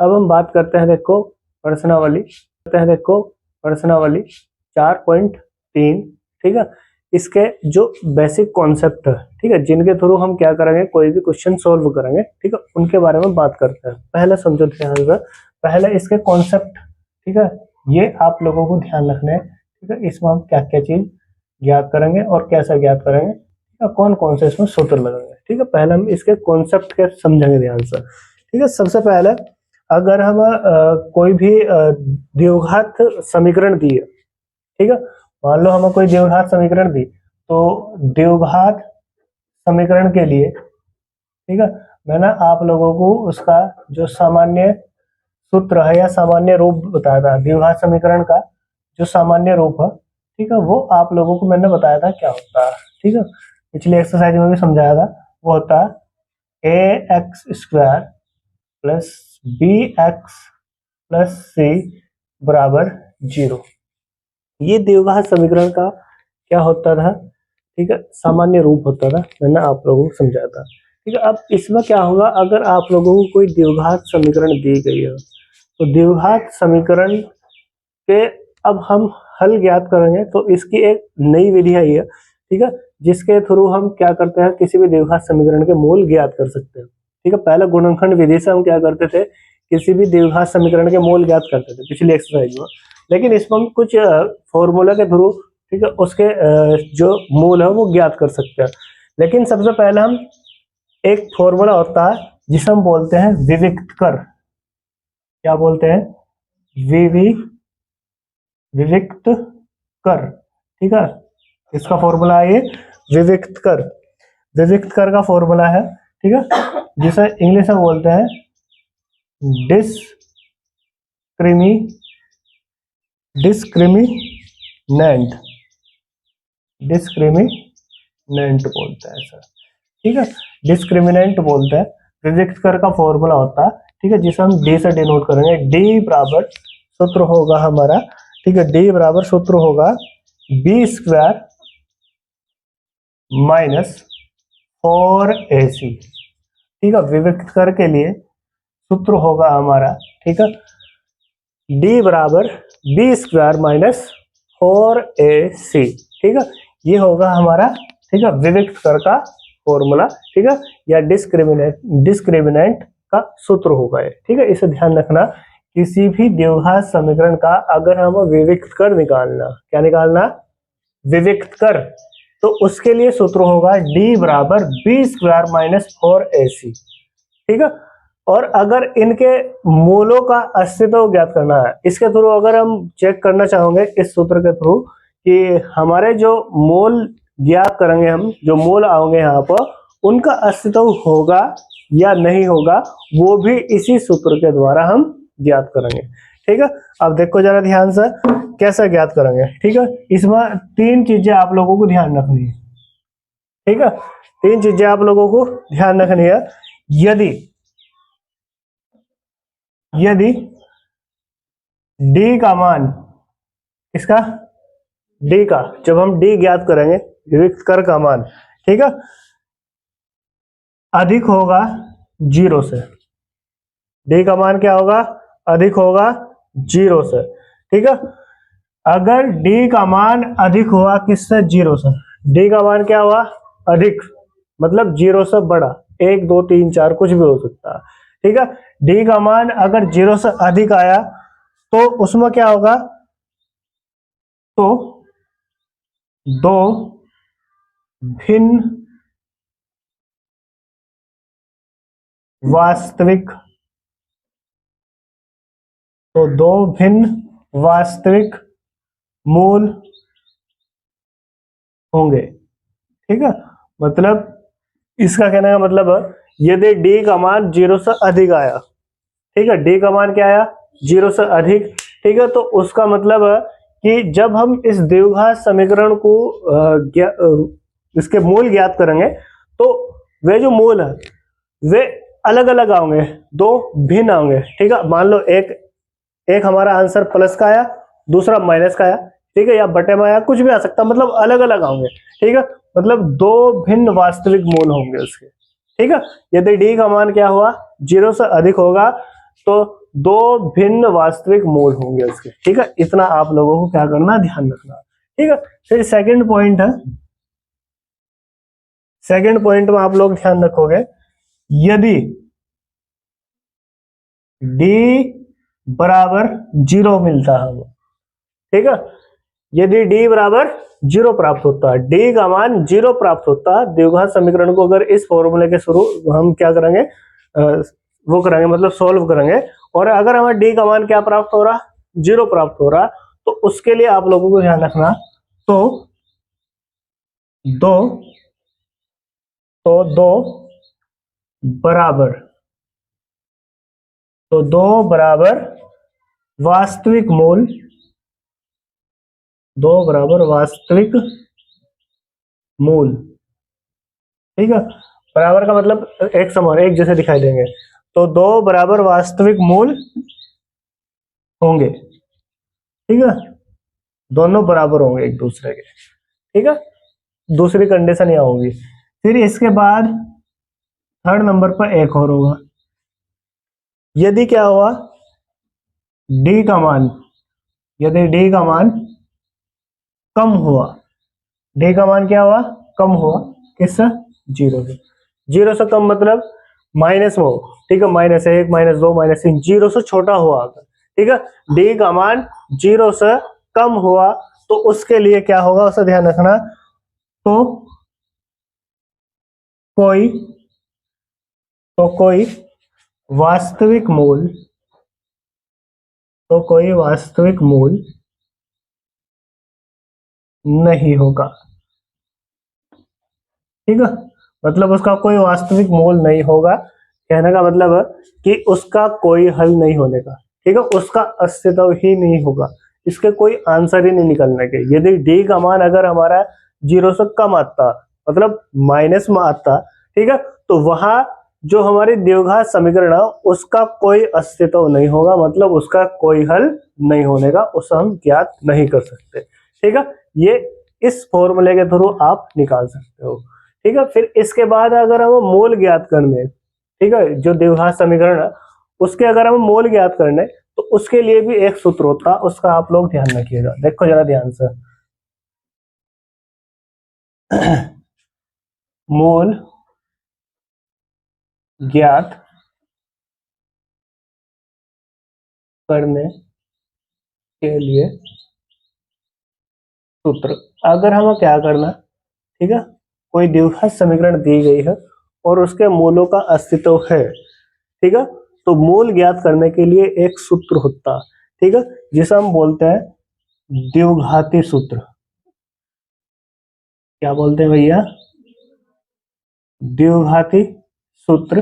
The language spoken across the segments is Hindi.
अब हम बात करते हैं देखो प्रश्नावली 4.3, ठीक है। इसके जो बेसिक कॉन्सेप्ट है, ठीक है, जिनके थ्रू हम क्या करेंगे, कोई भी क्वेश्चन सॉल्व करेंगे, ठीक है, उनके बारे में बात करते हैं। पहले समझो ध्यान से, पहले इसके कॉन्सेप्ट, ठीक है, ये आप लोगों को ध्यान रखने हैं, ठीक है। इसमें हम क्या क्या चीज ज्ञात करेंगे और कैसे ज्ञात करेंगे, ठीक है, कौन कौन से इसमें सूत्र लगाएंगे, ठीक है। पहले हम इसके कॉन्सेप्ट के समझेंगे ध्यान से, ठीक है। सबसे पहले अगर हम कोई भी द्विघात समीकरण दिए, ठीक है, मान लो हमें कोई द्विघात समीकरण दी, तो द्विघात समीकरण के लिए, ठीक है, मैंने आप लोगों को उसका जो सामान्य सूत्र है या सामान्य रूप बताया था, द्विघात समीकरण का जो सामान्य रूप है, ठीक है, वो आप लोगों को मैंने बताया था क्या होता है, ठीक है। पिछले एक्सरसाइज में भी समझाया था, वो होता है ax² plus bx plus c बराबर 0। ये द्विघात समीकरण का क्या होता था, ठीक है, सामान्य रूप होता था, मैंने आप लोगों को समझाया था, ठीक है। अब इसमें क्या होगा, अगर आप लोगों को कोई द्विघात समीकरण दी गई है, तो द्विघात समीकरण के अब हम हल ज्ञात करेंगे, तो इसकी एक नई विधि है ये, ठीक है, जिसके थ्रू हम क्या करते हैं, किसी भी द्विघात समीकरण के मूल ज्ञात कर सकते हैं, ठीक है। पहले गुणनखंड विधि से हम क्या करते थे, किसी भी द्विघात समीकरण के मूल ज्ञात करते थे पिछली एक्सरसाइज में, लेकिन इसमें हम कुछ फॉर्मूला के थ्रू, ठीक है, उसके जो मूल है वो ज्ञात कर सकते हैं। लेकिन सबसे पहले हम एक फॉर्मूला होता है जिसे हम बोलते हैं विविक्त कर, क्या बोलते हैं, विविक्त कर, ठीक है। इसका फॉर्मूला है ये विविक्त कर, विविक्त कर का फॉर्मूला है, ठीक है, जिसे इंग्लिश में बोलते हैं डिस्क्रिमिनेंट बोलते हैं सर, ठीक है, डिस्क्रिमिनेंट बोलते हैं। विविक्त कर का फॉर्मूला होता है, ठीक है, जिसे हम डी से डिनोट करेंगे। डी बराबर सूत्र होगा हमारा, ठीक है, डी बराबर सूत्र होगा b² माइनस 4ac, ठीक है। विविक्त कर के लिए सूत्र होगा हमारा, ठीक है, d बराबर b² माइनस 4ac, ठीक है, ये होगा हमारा, ठीक है, विविक्त कर का फॉर्मूला, ठीक है, या डिस्क्रिमिनेंट का सूत्र होगा ये, ठीक है। इसे ध्यान रखना, किसी भी द्विघात समीकरण का अगर हम विविक्त कर निकालना, क्या निकालना, विविक्त कर, तो उसके लिए सूत्र होगा d बराबर b² माइनस 4ac, ठीक है। और अगर इनके मूलों का अस्तित्व ज्ञात करना है, इसके थ्रू अगर हम चेक करना चाहोगे इस सूत्र के थ्रू कि हमारे जो मूल ज्ञात करेंगे, हम जो मूल आओगे यहाँ पर, उनका अस्तित्व होगा या नहीं होगा, वो भी इसी सूत्र के द्वारा हम ज्ञात करेंगे, ठीक है। अब देखो जरा ध्यान से कैसे ज्ञात करेंगे, ठीक है। इसमें तीन चीजें आप लोगों को ध्यान रखनी है, ठीक है, तीन चीजें आप लोगों को ध्यान रखनी है। यदि d का मान, इसका d का, जब हम d ज्ञात करेंगे विविक्त कर का मान, ठीक है, अधिक होगा 0 से, d का मान क्या होगा, अधिक होगा 0 से, ठीक है। अगर d का मान अधिक हुआ किससे, 0 से, d का मान क्या हुआ, अधिक, मतलब 0 से बड़ा, 1 2 3 4 कुछ भी हो सकता है, ठीक है। d का मान अगर 0 से अधिक आया तो उसमें क्या होगा, तो दो भिन्न वास्तविक मूल होंगे, ठीक है। मतलब इसका कहने का मतलब है, यदि d का मान 0 से अधिक आया, ठीक है, d का मान क्या आया, 0 से अधिक, ठीक है, तो उसका मतलब है कि जब हम इस द्विघात समीकरण को इसके मूल ज्ञात करेंगे, तो वे जो मूल है वे अलग अलग आएंगे, दो भिन्न आएंगे, ठीक है। मान लो एक हमारा आंसर प्लस का आया, दूसरा माइनस का आया, ठीक है, या बटे में आया, कुछ भी आ सकता, मतलब अलग अलग आएंगे, ठीक है, मतलब दो भिन्न वास्तविक मूल होंगे उसके, ठीक है। यदि d का मान क्या हुआ, 0 से अधिक होगा, तो दो भिन्न वास्तविक मूल होंगे उसके, ठीक है। इतना आप लोगों को क्या करना, ध्यान रखना, ठीक है। फिर सेकंड पॉइंट है, सेकंड पॉइंट में आप लोग ध्यान रखोगे, यदि d बराबर 0 मिलता है, ठीक है। यदि d बराबर 0 प्राप्त होता है, d का मान 0 प्राप्त होता है, द्विघात समीकरण को अगर इस फॉर्मूले के शुरू हम क्या करेंगे, वो करेंगे, मतलब सोल्व करेंगे, और अगर हमें d का मान क्या प्राप्त हो रहा, 0 प्राप्त हो रहा, तो उसके लिए आप लोगों को ध्यान रखना, तो दो बराबर, तो दो बराबर वास्तविक मूल, दो बराबर वास्तविक मूल, ठीक है। बराबर का मतलब एक समान, एक जैसे दिखाई देंगे, तो दो बराबर वास्तविक मूल होंगे, ठीक है। दोनों बराबर होंगे एक दूसरे के, ठीक है। दूसरी कंडीशन यह होगी। फिर इसके बाद थर्ड नंबर पर एक और होगा, यदि क्या हुआ, d का मान, यदि d का मान कम हुआ, d का मान क्या हुआ, कम हुआ, किससे, 0 से। 0 से कम मतलब माइनस में हो, ठीक है, -1, -2, -3, 0 से छोटा हुआ अगर, ठीक है। d का मान 0 से कम हुआ तो उसके लिए क्या होगा, उसे ध्यान रखना, तो कोई वास्तविक मूल, तो कोई वास्तविक मूल नहीं होगा, ठीक है। मतलब उसका कोई वास्तविक मूल नहीं होगा, कहने का मतलब है कि उसका कोई हल नहीं होने का, ठीक है, उसका अस्तित्व ही नहीं होगा, इसके कोई आंसर ही नहीं निकलने के। यदि d का मान अगर हमारा 0 से कम आता, मतलब माइनस में आता, ठीक है, तो वहां जो हमारी द्विघात समीकरण है उसका कोई अस्तित्व नहीं होगा, मतलब उसका कोई हल नहीं होने का, उसे हम ज्ञात नहीं कर सकते, ठीक है। ये इस फॉर्मूले के थ्रू आप निकाल सकते हो, ठीक है। फिर इसके बाद अगर हम मोल ज्ञात करने, ठीक है, जो द्विघात समीकरण है उसके अगर हम मोल ज्ञात करने, तो उसके लिए भी एक सूत्र होता है, उसका आप लोग ध्यान रखिएगा। देखो जरा ध्यान से, मोल ज्ञात करने के लिए सूत्र, अगर हमें क्या करना, ठीक है, कोई द्विघात समीकरण दी गई है और उसके मूलों का अस्तित्व है, ठीक है, तो मूल ज्ञात करने के लिए एक सूत्र होता है, ठीक है, जिसे हम बोलते हैं द्विघाती सूत्र। क्या बोलते हैं भैया, द्विघाती सूत्र,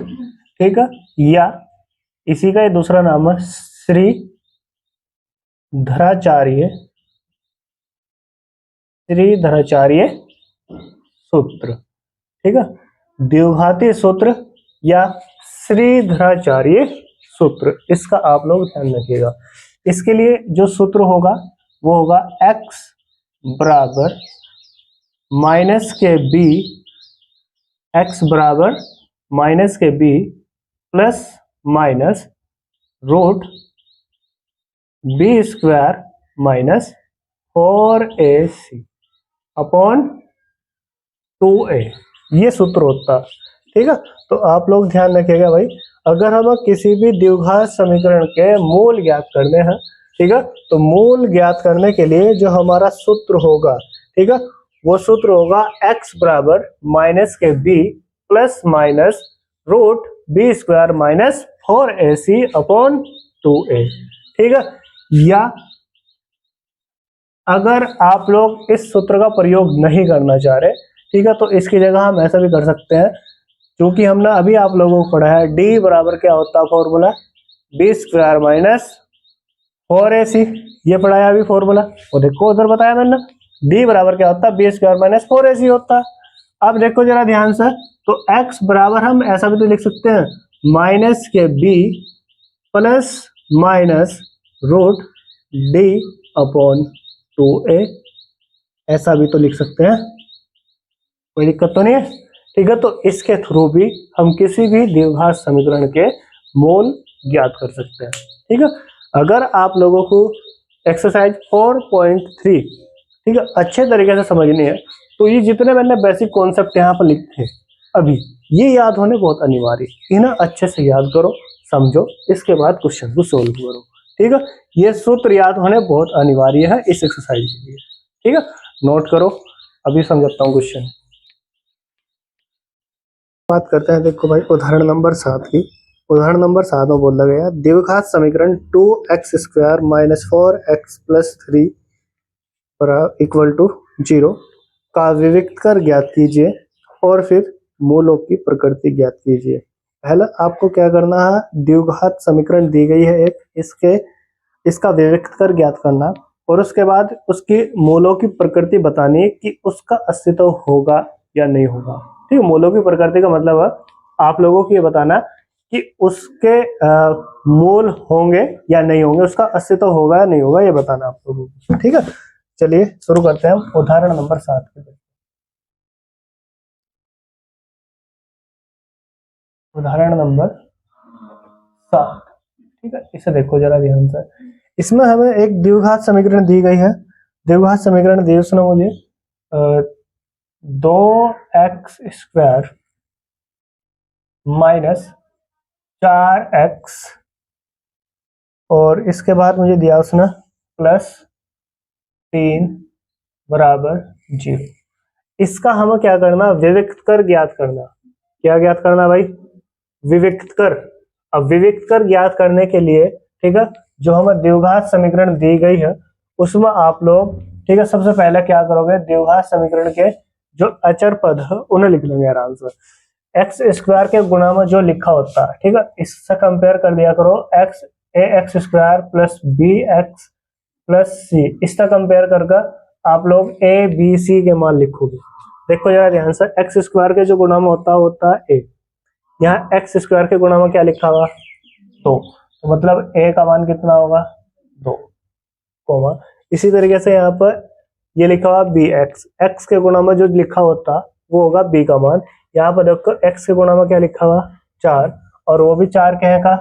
ठीक है, या इसी का दूसरा नाम है श्रीधराचार्य सूत्र, ठीक है। द्विघाती सूत्र या श्रीधराचार्य सूत्र, इसका आप लोग ध्यान रखिएगा। इसके लिए जो सूत्र होगा वो होगा x बराबर माइनस के b, x बराबर माइनस के b plus minus root b square minus 4ac upon 2a, ये सूत्र होता, ठीक है। तो आप लोग ध्यान रखिएगा भाई, अगर हम किसी भी द्विघात समीकरण के मूल ज्ञात करने हैं, ठीक है, तो मूल ज्ञात करने के लिए जो हमारा सूत्र होगा, ठीक है, वो सूत्र होगा x बराबर माइनस के b plus minus root b square minus 4ac upon 2a, ठीक है। या अगर आप लोग इस सूत्र का प्रयोग नहीं करना चाह रहे, ठीक है, तो इसकी जगह हम ऐसा भी कर सकते हैं, क्योंकि हमने अभी आप लोगों को पढ़ा है d बराबर क्या होता है, formula b square minus 4ac, ये पढ़ाया अभी फॉर्मूला, वो देखो उधर बताया मैंने, d बराबर क्या होता है, b स्क्वायर माइनस 4ac होता है। अब देखो जरा ध्यान से, तो x बराबर हम ऐसा भी तो लिख सकते हैं, माइनस के b plus minus root d upon 2a, ऐसा भी तो लिख सकते हैं, कोई दिक्कत तो नहीं है, ठीक है। तो इसके थ्रू भी हम किसी भी द्विघात समीकरण के मोल ज्ञात कर सकते हैं। ठीक है। अगर आप लोगों को एक्सरसाइज 4.3 ठीक है अच्छे तरीके से समझनी है तो ये जितने मैंने बेसिक कॉन्सेप्ट यहाँ पर लिखे अभी ये याद होने बहुत अनिवार्य है। इन्हें अच्छे से याद करो, समझो, इसके बाद क्वेश्चन को सोल्व करो। ठीक है, ये सूत्र याद होने बहुत अनिवार्य है इस एक्सरसाइज के लिए। ठीक है, नोट करो, अभी समझाता हूँ क्वेश्चन। बात करते हैं, देखो भाई उदाहरण नंबर 7 की। उदाहरण नंबर 7 में बोला गया द्विघात समीकरण 2x² - 4x + 3 इक्वल टू 0 का विविक्त कर ज्ञात कीजिए और फिर मूलों की प्रकृति ज्ञात कीजिए। पहले आपको क्या करना है, द्विघात समीकरण दी गई है एक, इसका विविक्त कर ज्ञात करना और उसके बाद उसकी मूलों की प्रकृति बतानी है कि उसका अस्तित्व होगा या नहीं होगा। ठीक है, मूलों की प्रकृति का मतलब है आप लोगों को ये बताना कि उसके मूल होंगे या नहीं होंगे, उसका अस्तित्व होगा या नहीं होगा, ये बताना आप लोगों को। ठीक है, चलिए शुरू करते हैं हम उदाहरण नंबर 7 पे। उदाहरण नंबर 7, ठीक है, इसे देखो जरा ध्यान से। इसमें हमें एक द्विघात समीकरण दी गई है। द्विघात समीकरण दी उसने मुझे 2x² - 4x और इसके बाद मुझे दिया उसने +3 बराबर 0। इसका हमें क्या करना, विविक्त कर ज्ञात करना। क्या ज्ञात करना भाई, विविक्त कर। अब विविक्त कर ज्ञात करने के लिए ठीक है जो हमें द्विघात समीकरण दी गई है उसमें आप लोग ठीक है सबसे पहले क्या करोगे, द्विघात समीकरण के जो अचर पद है उन्हें लिख लेंगे आराम से। x² के गुणा में जो लिखा होता है ठीक है इससे कंपेयर कर दिया करो ax² + bx + c, इसका कंपेयर करके आप लोग a b c के मान लिखोगे। देखो जरा ध्यान से, x² के जो गुणा में होता है a, यहाँ x² के गुणा में क्या लिखा हुआ 2, तो मतलब a का मान कितना होगा 2, कोमा इसी तरीके से यहाँ पर ये लिखा हुआ bx, x के गुणा में जो लिखा होता वो होगा b का मान। यहाँ पर देखो x के गुणा में क्या लिखा हुआ 4 और वो भी 4 कहे का,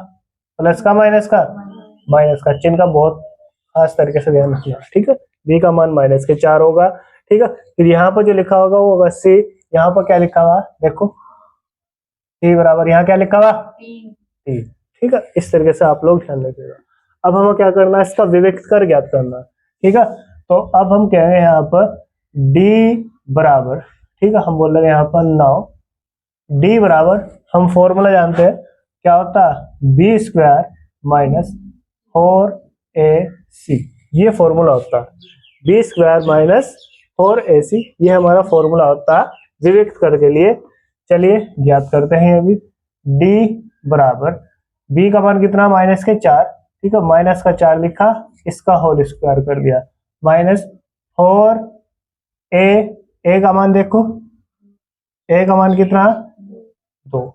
प्लस का माइनस का, माइनस का। चिन्ह का बहुत खास तरीके से ध्यान रखना। ठीक है, b का मान -4 होगा। ठीक है, फिर यहाँ पर जो लिखा होगा वो होगा c, यहाँ पर क्या लिखा हुआ देखो c बराबर, यहाँ क्या लिखा हुआ t। ठीक है, इस तरीके से आप लोग ध्यान रखिएगा। अब हमें क्या करना है, इसका विविक्त कर ज्ञात करना। ठीक है, तो अब हम कहेंगे यहाँ पर d बराबर, ठीक है हम बोल रहे हैं यहाँ पर 9, d बराबर हम फॉर्मूला जानते हैं क्या होता है b² - 4ac, ये फॉर्मूला होता है b² - 4ac, ये हमारा फॉर्मूला होता है विविक्त कर के लिए। चलिए ज्ञात करते हैं अभी। d बराबर b का मान कितना -4, ठीक है माइनस का 4 लिखा, इसका होल स्क्वायर कर दिया, -4a का मान देखो, a का मान कितना 2,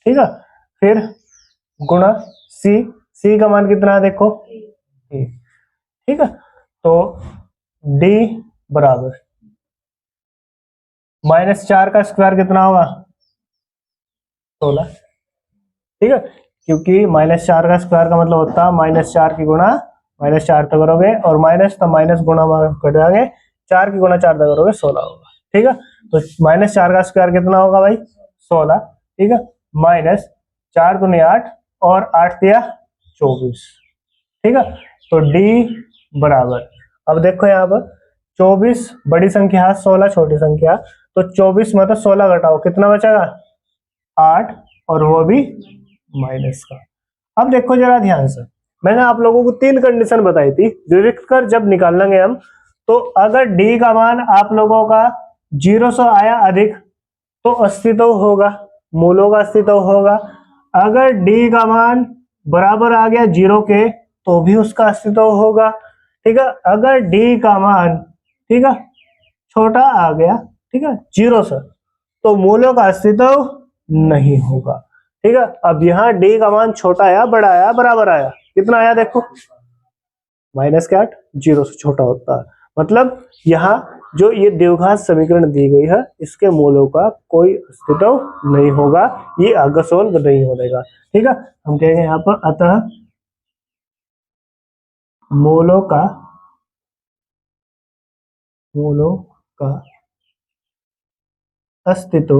ठीक है, फिर गुणा c का मान कितना देखो 1, ठीक है। तो d बराबर -4 का स्क्वायर कितना होगा 16, ठीक है, क्योंकि -4 का स्क्वायर का मतलब होता है -4 की गुणा -4 तक करोगे और माइनस तो माइनस गुणा कर जाएंगे, 4 की गुणा 4 तक करोगे 16 होगा। ठीक है, तो -4 का स्क्वायर कितना होगा भाई 16, ठीक है, -4 दूनी 8 और 8 दिया 24, ठीक है। तो d बराबर, अब देखो यहाँ पर 24 बड़ी संख्या 16 छोटी संख्या, तो 24 में तो 16 घटाओ कितना बचेगा 8 और वो भी माइनस का। अब देखो जरा ध्यान से, मैंने आप लोगों को 3 कंडीशन बताई थी विविक्त कर जब निकालेंगे हम, तो अगर d का मान आप लोगों का 0 से आया अधिक तो अस्तित्व होगा, मूलों का अस्तित्व होगा। अगर d का मान बराबर आ गया 0 के तो भी उसका अस्तित्व होगा। ठीक है, अगर d का मान ठीक है छोटा आ गया ठीक है 0 से तो मूलों का अस्तित्व नहीं होगा। ठीक है, अब यहाँ d का मान छोटा आया, बड़ा आया, बराबर आया, कितना आया देखो -8, 0 से छोटा होता है, मतलब यहाँ जो ये द्विघात समीकरण दी गई है इसके मूलों का कोई अस्तित्व नहीं होगा, ये आगे सोल्व नहीं होगा। ठीक है, हम कहेंगे यहाँ पर अतः मोलों का मोलों का अस्तित्व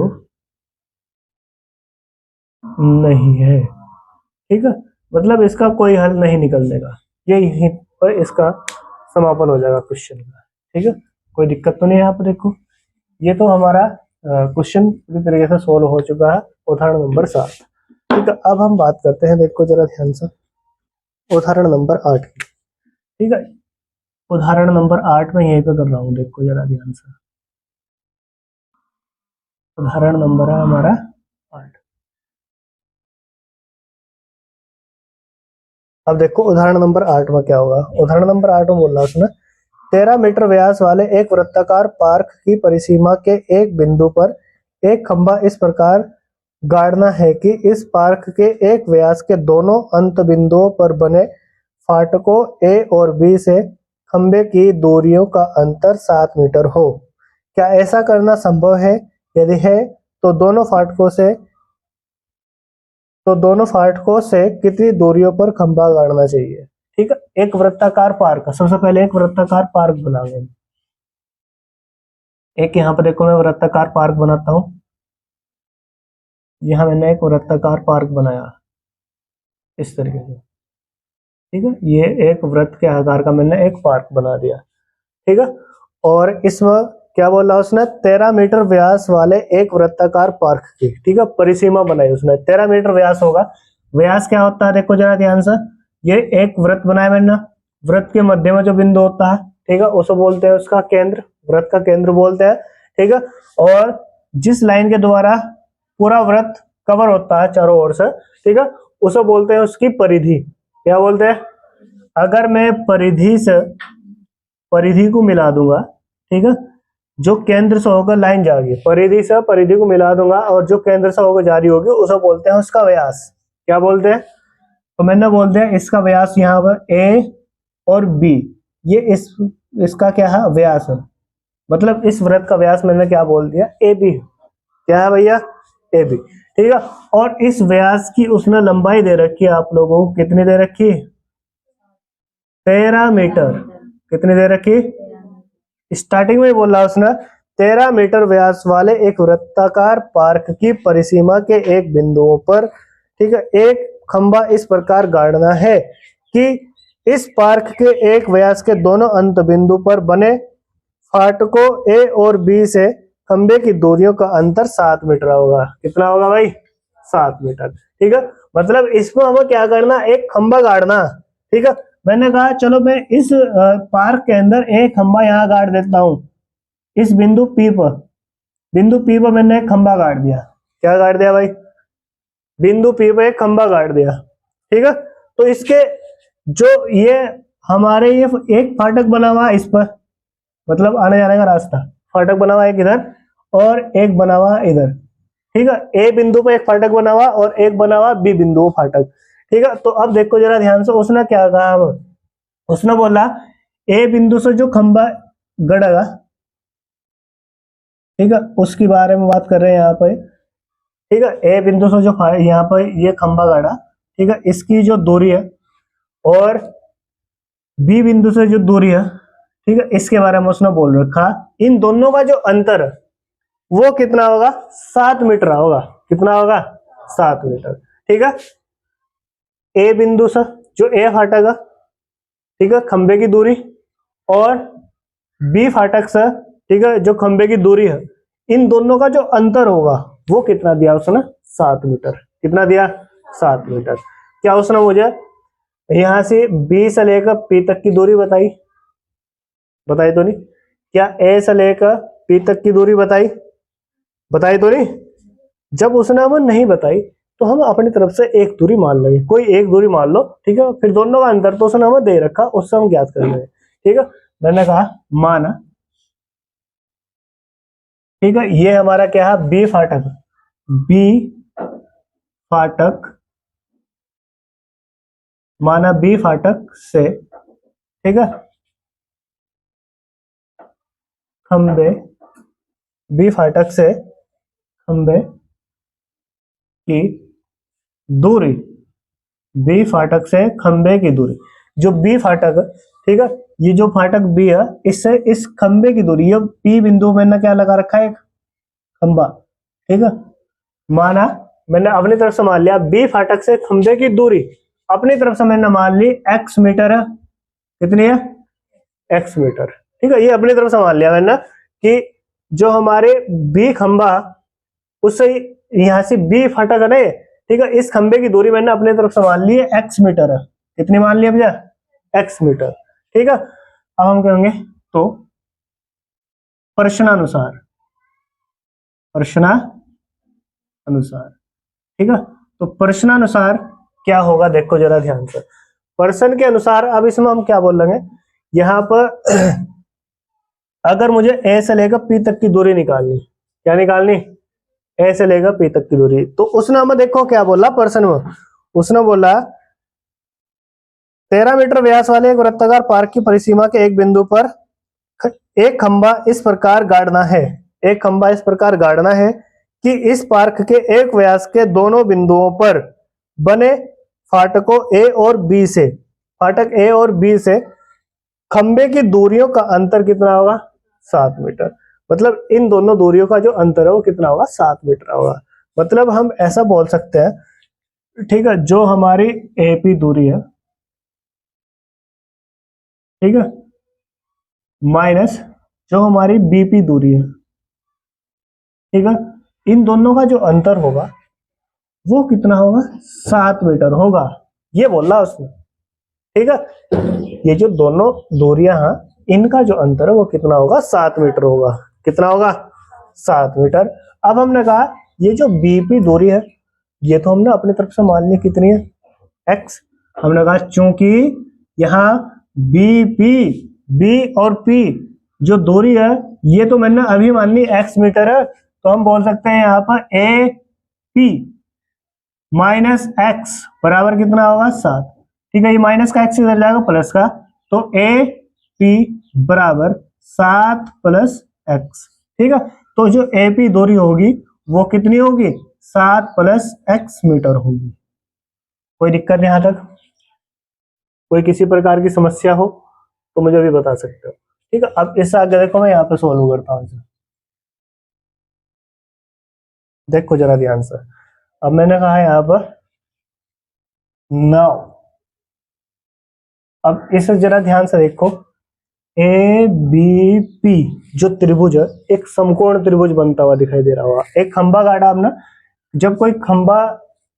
नहीं है। ठीक है, मतलब इसका कोई हल नहीं निकलने का, ये यहीं पर इसका समापन हो जाएगा क्वेश्चन का। ठीक है, कोई दिक्कत तो नहीं है। यहाँ पर देखो, ये तो हमारा क्वेश्चन पूरी तरीके से सोल्व हो चुका है, उदाहरण नंबर 7। ठीक है, अब हम बात करते हैं, देखो जरा ध्यान से, उदाहरण नंबर 8 की। ठीक है, उदाहरण नंबर 8 में यहीं पे कर रहा हूँ, देखो जरा ध्यान से। उदाहरण नंबर है हमारा 8। अब देखो उदाहरण नंबर 8 में क्या होगा। उदाहरण नंबर 8 में बोल रहा है उसने, 13 मीटर व्यास वाले एक वृत्ताकार पार्क की परिसीमा के एक बिंदु पर एक खंभा इस प्रकार गाड़ना है कि इस पार्क के एक व्यास के दोनों अंत बिंदुओं पर बने फाटकों ए और बी से खंभे की दूरियों का अंतर 7 मीटर हो। क्या ऐसा करना संभव है? यदि है तो दोनों फाटकों से कितनी दूरियों पर खंभा गाड़ना चाहिए। ठीक है, एक वृत्ताकार पार्क, सबसे पहले एक वृत्ताकार पार्क बनाएंगे। एक यहाँ पर देखो मैं वृत्ताकार पार्क बनाता हूँ, यहाँ मैंने एक वृत्ताकार पार्क बनाया इस तरीके से। ठीक है, ये एक वृत्त के आकार का मैंने एक पार्क बना दिया। ठीक है, और इसमें क्या बोला उसने, 13 मीटर व्यास वाले एक वृत्ताकार पार्क की, ठीक है, परिसीमा बनाई उसने। 13 मीटर व्यास होगा। व्यास क्या होता है, देखो जरा ध्यान से, ये एक वृत्त बनाया मैंने, वृत्त के मध्य में जो बिंदु होता है, ठीक है, उसे बोलते हैं उसका केंद्र, वृत्त का केंद्र बोलते हैं। ठीक है, और जिस लाइन के द्वारा पूरा वृत्त कवर होता है चारों ओर से, ठीक है, उसे बोलते हैं उसकी परिधि। क्या बोलते हैं? अगर मैं परिधि को मिला दूंगा, ठीक है, जो केंद्र से होकर लाइन जाएगी, परिधि से परिधि को मिला दूंगा और जो केंद्र से होकर जारी होगी उसे बोलते हैं उसका व्यास। क्या बोलते हैं? तो मैंने बोल दिया इसका व्यास यहाँ पर ए और बी, ये इसका क्या है, व्यास है। मतलब इस वृत्त का व्यास मैंने क्या बोल दिया, ए बी। क्या है भैया? A B. ठीक है, और इस व्यास की उसने लंबाई दे रखी है आप लोगों को, कितनी दे रखी? 13 मीटर। कितनी दे रखी? स्टार्टिंग में बोला उसने 13 मीटर व्यास वाले एक वृत्ताकार पार्क की परिसीमा के एक बिंदुओं पर, ठीक है, एक खंभा इस प्रकार गाड़ना है कि इस पार्क के एक व्यास के दोनों अंत बिंदु पर बने फाटकों ए और बी से खंभे की दूरियों का अंतर 7 मीटर होगा। कितना होगा भाई? 7 मीटर। ठीक है, मतलब इसमें हमें क्या करना, एक खंभा गाड़ना। ठीक है, मैंने कहा चलो मैं इस पार्क के अंदर एक खंभा यहाँ गाड़ देता हूं, इस बिंदु पी पर मैंने एक खंभा गाड़ दिया। क्या गाड़ दिया भाई? बिंदु पी पर एक खंभा गाड़ दिया। ठीक है, तो इसके जो ये हमारे ये एक फाटक बना हुआ इस पर, मतलब आने जाने का रास्ता, फाटक बना हुआ एक इधर और एक बना हुआ इधर। ठीक है, ए बिंदु पर एक फाटक बना हुआ और एक बना हुआ बी बिंदु फाटक। ठीक है, तो अब देखो जरा ध्यान से, उसने क्या कहा, उसने बोला ए बिंदु से जो खंभा गड़ेगा, ठीक है, उसके बारे में बात कर रहे हैं यहाँ पे। ठीक है, ए बिंदु से जो यहाँ पर ये खंभा गाड़ा, ठीक है, इसकी जो दूरी है, और बी बिंदु से जो दूरी है, ठीक है, इसके बारे में उसने बोल रखा, इन दोनों का जो अंतर है वो कितना होगा? 7 मीटर होगा। कितना होगा? 7 मीटर। ठीक है, ए बिंदु से जो ए फाटक है, ठीक है, खंबे की दूरी, और बी फाटक से, ठीक है, जो खंबे की दूरी है, इन दोनों का जो अंतर होगा वो कितना दिया उसने? 7 मीटर। कितना दिया? 7 मीटर। क्या उसने मुझे यहां से बी से लेकर पी तक की दूरी बताई? बताई तो नहीं? क्या ए से लेकर पी तक की दूरी बताई? बताई तो नहीं? जब उसने हमें नहीं बताई तो हम अपनी तरफ से एक दूरी मान लेंगे, कोई एक दूरी मान लो। ठीक है, फिर दोनों का अंतर तो उसने हमें दे रखा, उससे हम ज्ञात करेंगे। ठीक है, मैंने कहा माना, ठीक है, ये हमारा क्या है, बी फाटक। बी फाटक, माना बी फाटक से, ठीक है, खंबे, बी फाटक से खंबे की दूरी, बी फाटक से खंबे की दूरी। जो बी फाटक, ठीक है, ये जो फाटक बी है, इससे इस खंबे की दूरी, ये पी बिंदु मैंने क्या लगा रखा है, एक खंबा, ठीक है, माना मैंने अपनी तरफ से मान लिया बी फाटक से खंबे की दूरी अपनी तरफ से मैंने मान ली एक्स मीटर है, कितनी है, एक्स मीटर, ठीक है, ये अपनी तरफ से मान लिया मैंने कि जो हमारे बी खंबा उससे यहां से बी फाटक है ना, ठीक है, इस खंबे की दूरी मैंने अपनी तरफ से मान ली है एक्स मीटर है, कितनी मान लिया भैया, एक्स मीटर, ठीक है। अब हम कहेंगे तो प्रश्नानुसार, प्रश्नानुसार, ठीक है, तो प्रश्नानुसार क्या होगा, देखो जरा ध्यान से, प्रश्न के अनुसार, अब इसमें हम क्या बोल लेंगे, यहां पर अगर मुझे ए से लेकर पी तक की दूरी निकालनी, क्या निकालनी, ए से लेकर पी तक की दूरी, तो उसने हमें देखो क्या बोला प्रश्न में, उसने बोला 13 मीटर व्यास वाले एक वृत्ताकार पार्क की परिसीमा के एक बिंदु पर एक खंबा इस प्रकार गाड़ना है, एक खंबा इस प्रकार गाड़ना है कि इस पार्क के एक व्यास के दोनों बिंदुओं पर बने फाटकों ए और बी से, फाटक ए और बी से खंबे की दूरियों का अंतर कितना होगा, 7 मीटर, मतलब इन दोनों दूरियों का जो अंतर है वो कितना होगा, 7 मीटर होगा। मतलब हम ऐसा बोल सकते हैं, ठीक है, जो हमारी एपी दूरी है, ठीक है, माइनस जो हमारी बीपी दूरी है, ठीक है, इन दोनों का जो अंतर होगा वो कितना होगा, 7 मीटर होगा, ये बोल रहा उसने, ठीक है, ये जो दोनों दूरियां हैं इनका जो अंतर है वो कितना होगा, 7 मीटर होगा, कितना होगा, 7 मीटर। अब हमने कहा ये जो बीपी दूरी है ये तो हमने अपनी तरफ से मान ली कितनी है, एक्स, हमने कहा चूंकि यहाँ बीपी, बी और पी जो दूरी है ये तो मैंने अभी मान ली एक्स मीटर है, तो हम बोल सकते हैं यहाँ पर ए पी माइनस एक्स बराबर कितना होगा, 7, ठीक है, ये माइनस का एक्स इधर जाएगा प्लस का, तो ए पी बराबर 7 प्लस एक्स, ठीक है, तो जो ए पी दूरी होगी वो कितनी होगी, 7 प्लस एक्स मीटर होगी। कोई दिक्कत यहां तक, कोई किसी प्रकार की समस्या हो तो मुझे भी बता सकते हो, ठीक है। अब इससे आगे देखो मैं यहाँ पे सोल्व करता हूँ इसे, देखो जरा ध्यान से, अब मैंने कहा है यहाँ पर नाउ, अब इसे जरा ध्यान से देखो, ए बी पी जो त्रिभुज है एक समकोण त्रिभुज बनता हुआ दिखाई दे रहा होगा, एक खंबा गाड़ा हमने, जब कोई खंबा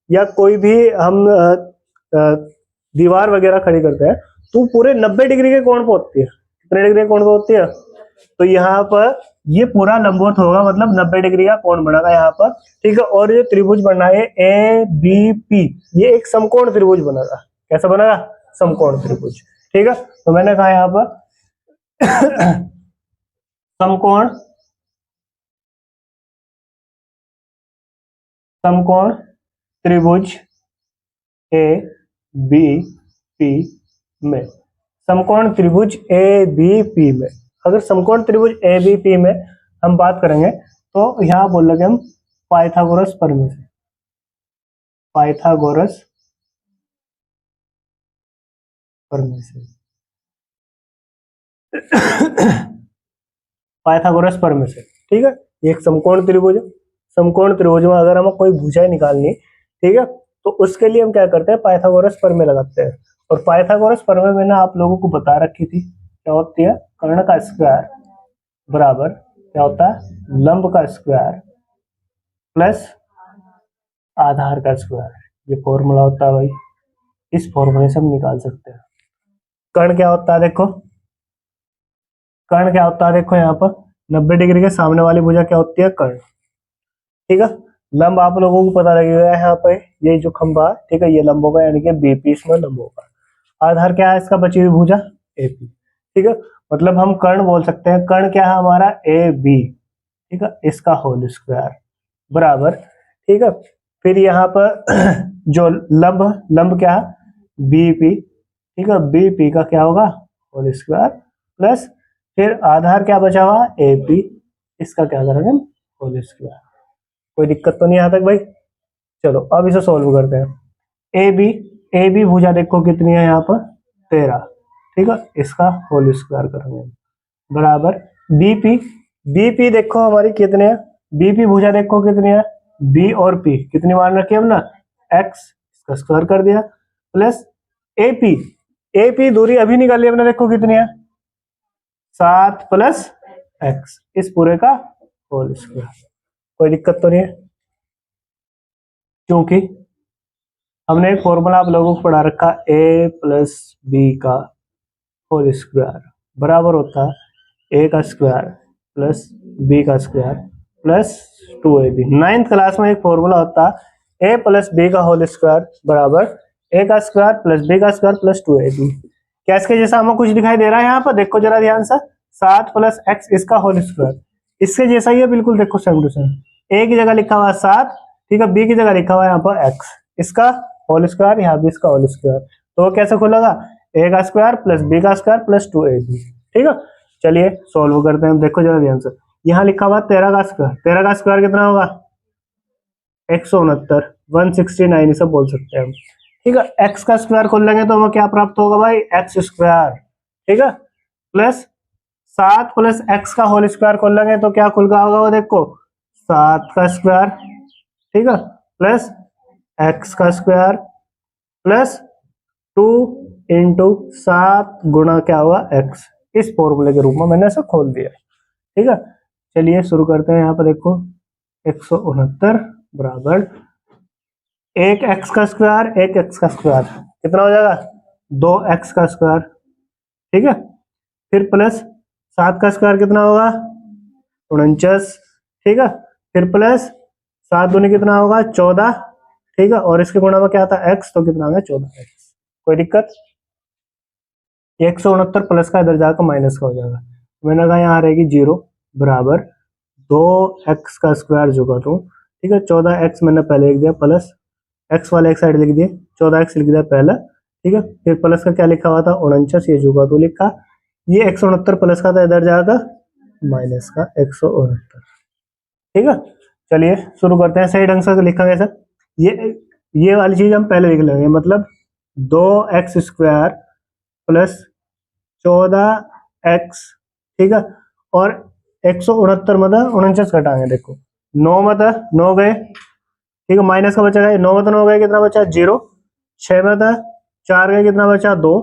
या कोई भी हम दीवार वगैरह खड़ी करते हैं तो पूरे 90 डिग्री के कोण पे होती है, कितने डिग्री के कोण पे होती है, तो यहाँ पर ये पूरा लंबवत होगा, मतलब 90 डिग्री का कोण बनेगा यहाँ पर, ठीक है, और ये त्रिभुज बना है ए बी पी, ये एक समकोण त्रिभुज बनेगा, कैसा बनेगा, समकोण त्रिभुज, ठीक है। तो मैंने कहा यहाँ पर समकोण, समकोण त्रिभुज ए बी पी में, समकोण त्रिभुज ए बी पी में, अगर समकोण त्रिभुज ए बी पी में हम बात करेंगे तो यहां बोल लगे हम पाइथागोरस प्रमेय से, पाइथागोरस प्रमेय से पाइथागोरस प्रमेय से, ठीक है, ये एक समकोण त्रिभुज है, समकोण त्रिभुज में अगर हमें कोई भुजाएं निकालनी, ठीक है, तो उसके लिए हम क्या करते हैं, पाइथागोरस प्रमेय लगाते हैं, और पाइथागोरस प्रमेय मैंने आप लोगों को बता रखी थी, क्या होती है, कर्ण का स्क्वायर बराबर क्या होता है, लंब का स्क्वायर प्लस आधार का स्क्वायर, ये फॉर्मूला होता है भाई, इस फॉर्मूले से हम निकाल सकते हैं। कर्ण क्या होता है देखो, कर्ण क्या होता है देखो, यहाँ पर 90 डिग्री के सामने वाली भुजा क्या होती है, कर्ण, ठीक है। लंब आप लोगों को पता लगेगा यहाँ पे, ये जो खंबा, ठीक है, ये लंब होगा, यानी कि बीपी इसमें लंब होगा, आधार क्या है इसका, बची हुई भुजा एपी, ठीक है, मतलब हम कर्ण बोल सकते हैं, कर्ण क्या है हमारा, ए बी, ठीक है, इसका होल स्क्वायर बराबर, ठीक है, फिर यहाँ पर जो लंब, लंब क्या है, बीपी, ठीक है, बीपी का क्या होगा, होल स्क्वायर प्लस फिर आधार क्या बचा हुआ, एपी, इसका क्या करेंगे, होल स्क्वायर। कोई दिक्कत तो नहीं यहाँ तक भाई, चलो अब इसे सॉल्व करते हैं। ए बी भुजा देखो कितनी है यहाँ पर, 13, ठीक है, इसका होल स्क्वायर करेंगे बराबर बीपी। बीपी देखो हमारी कितने है, बीपी भुजा देखो कितनी है, बी और पी कितनी मान रखी है हमने, एक्स, इसका स्क्वायर कर दिया, प्लस एपी। एपी दूरी अभी निकाली हमने, देखो कितनी है, 7 प्लस एक्स, इस पूरे का होल स्क्वायर। कोई दिक्कत तो नहीं है, क्योंकि हमने एक फॉर्मूला आप लोगों को पढ़ा रखा, ए प्लस बी का होल स्क्वायर बराबर होता है ए का स्क्वायर प्लस बी का square plus 2ab। Ninth class में एक फॉर्मूला होता है ए प्लस बी का होल स्क्वायर बराबर ए का स्क्वायर प्लस बी का स्क्वायर प्लस 2ab। क्या इसके जैसा हमें कुछ दिखाई दे रहा है यहाँ पर, देखो जरा ध्यान से, 7 प्लस एक्स इसका होल स्क्वायर, इसके जैसा ही है बिल्कुल, देखो सेम टू सेम। ए की जगह लिखा हुआ है 7, ठीक है, बी की जगह लिखा हुआ है यहाँ पर एक्स, इसका होल स्क्वायर, यहाँ भी इसका होल स्क्वायर, तो वो कैसे खुलेगा, ए का स्क्वायर प्लस बी का स्क्वायर प्लस 2ab। ठीक है, चलिए सॉल्व करते हैं। देखो जरा ध्यान से, यहाँ लिखा हुआ 13 का स्क्वायर, 13 का स्क्वायर कितना होगा, 169, 169 इसे बोल सकते हैं हम। ठीक है, एक्स का स्क्वायर खोल लेंगे तो हमें क्या प्राप्त होगा भाई, एक्स स्क्वायर, ठीक है, प्लस 7 प्लस एक्स का होल स्क्वायर खोल लेंगे तो क्या खुल का होगा, वो देखो 7 का स्क्वायर, ठीक है, प्लस एक्स का स्क्वायर प्लस 2 इंटू 7 गुणा क्या हुआ एक्स, इस फॉर्मूले के रूप में मैंने इसे खोल दिया। ठीक है, चलिए शुरू करते हैं। यहाँ पर देखो 169 बराबर एक एक्स का स्क्वायर, एक एक्स का स्क्वायर कितना हो जाएगा, 2x का स्क्वायर, ठीक है, फिर प्लस 7 का स्क्वायर कितना होगा, 49, ठीक है, फिर प्लस 7 दूनी कितना होगा 14, ठीक है, और इसके गुणा में क्या था x, तो कितना होगा 14x। कोई दिक्कत, 169 प्लस का इधर जाकर माइनस का हो जाएगा, मैंने कहा यहाँ रहेगी 0 बराबर 2x का स्क्वायर जो का, ठीक है, 14x मैंने पहले लिख दिया, प्लस x वाले एक साइड लिख दिए, 14x लिख दिया पहले, ठीक है, फिर प्लस का क्या लिखा हुआ था 49, ये जुगा तो लिखा, ये 169 प्लस का था, इधर जाएगा माइनस का 169। ठीक है, चलिए शुरू करते हैं, सही ढंग से लिखा कैसे, ये वाली चीज हम पहले लिख लेंगे, मतलब 2x स्क्वायर प्लस 14x, ठीक है, और 169 मतलब 49 घटाएंगे, देखो 9 मतलब 9 गए, ठीक है, माइनस का बचा, 9 मतलब 9 गए, कितना बचा 0, 6 मतलब 4 गए, कितना बचा 2,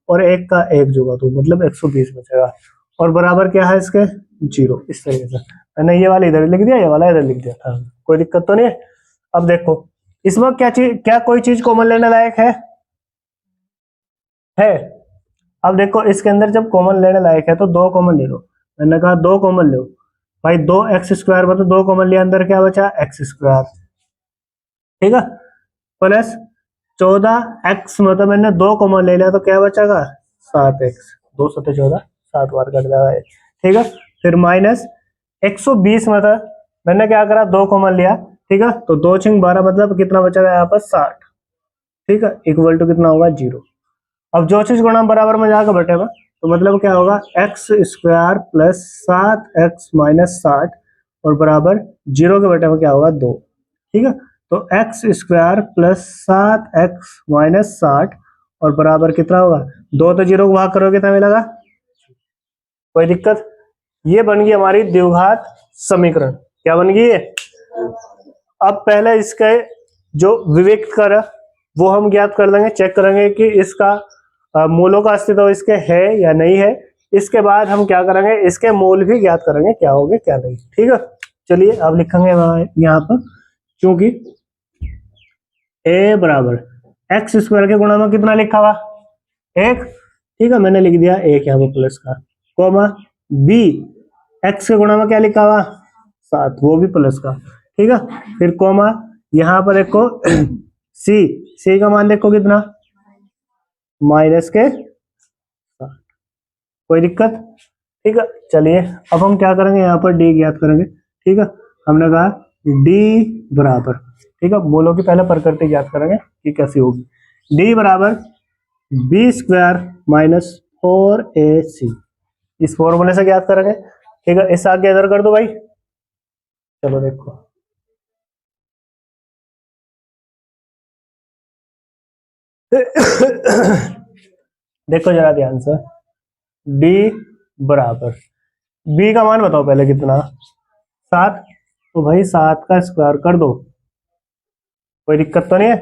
और 1 का 1 जोगा तो मतलब 120 बचेगा, और बराबर क्या है इसके 0। इस तरीके से मैंने ये वाला इधर लिख दिया, ये वाला इधर लिख दिया था, कोई दिक्कत तो नहीं है। अब देखो इसमें क्या कोई चीज कॉमन लेने लायक है। अब देखो इसके अंदर जब कॉमन लेने लायक है तो 2 कॉमन ले लो, मैंने कहा 2 कॉमन लो भाई, 2x स्क्वायर मतलब 2 कॉमन लिया, अंदर क्या बचा एक्स स्क्वायर, ठीक है, प्लस 14x मतलब मैंने 2 कॉमन ले लिया तो क्या बचेगा 7x, 2 7 14, 7 बार कट जाएगा, ठीक है, फिर माइनस 120 मतलब मैंने क्या करा 2 कॉमन लिया, ठीक है, तो 2 6 12 मतलब कितना बचेगा यहाँ पर 60, ठीक है, इक्वल टू कितना होगा 0। अब जो चीज गुणा बराबर में जाकर बटेगा तो मतलब क्या होगा x square plus 7x minus 60 और बराबर 0 के बटे में क्या होगा 2, ठीक है, तो x square plus 7x minus 60 और बराबर कितना होगा 2, तो 0 को भाग करोगे कितना मिलेगा, कोई दिक्कत। ये बन गई हमारी द्विघात समीकरण, क्या बन गई है। अब पहले इसके जो विविक्त कर वो हम ज्ञात कर लेंगे, चेक करेंगे कि इसका मूलों का अस्तित्व इसके है या नहीं है। इसके बाद हम क्या करेंगे, इसके मूल भी ज्ञात करेंगे, क्या होंगे क्या नहीं, ठीक है। चलिए अब लिखेंगे यहाँ पर, क्योंकि a बराबर एक्स स्क्वायर के गुणा में कितना लिखा हुआ 1, ठीक है, मैंने लिख दिया 1 यहाँ पर प्लस का, कोमा b एक्स के गुणा में क्या लिखा हुआ 7, वो भी प्लस का, ठीक है, फिर कोमा यहाँ पर देखो c का मान देखो कितना माइनस के 7, कोई दिक्कत, ठीक है। चलिए अब हम क्या करेंगे, यहाँ पर d ज्ञात करेंगे, ठीक है, हमने कहा d बराबर, ठीक है, मूलों की पहले प्रकृति ज्ञात करेंगे कि कैसी होगी, d बराबर बी स्क्वायर माइनस 4ac, इस फॉर्मूले से ज्ञात करेंगे, ठीक है, इस आगे इधर कर दो भाई, चलो देखो देखो जरा ध्यान से, d बराबर, b का मान बताओ पहले कितना, 7। तो भाई 7 का स्क्वायर कर दो, कोई दिक्कत तो नहीं है।